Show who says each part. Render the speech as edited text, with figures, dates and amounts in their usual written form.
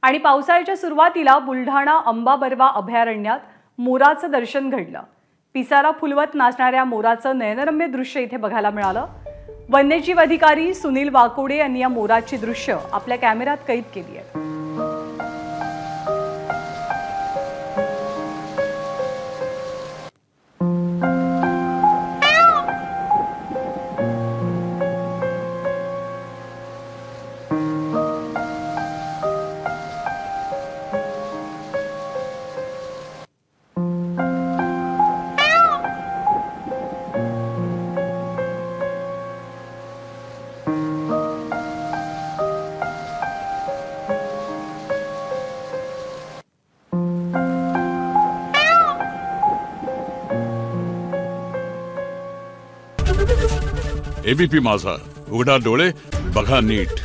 Speaker 1: आणि पावसाळ्याच्या सुरुवातीला बुलढाणा अंबाबर्वा अभयारण्यात मोराचं दर्शन घडलं। पिसारा फुलवत नाचणाऱ्या मोराचं नयनरम्य दृश्य इथे बघायला मिळालं। वन्यजीव अधिकारी सुनील वाकोडे यांनी या मोराची दृश्य आपल्या कॅमेऱ्यात कैद केली आहेत।
Speaker 2: एबीपी माझा, उघडा डोळे बघा नीट।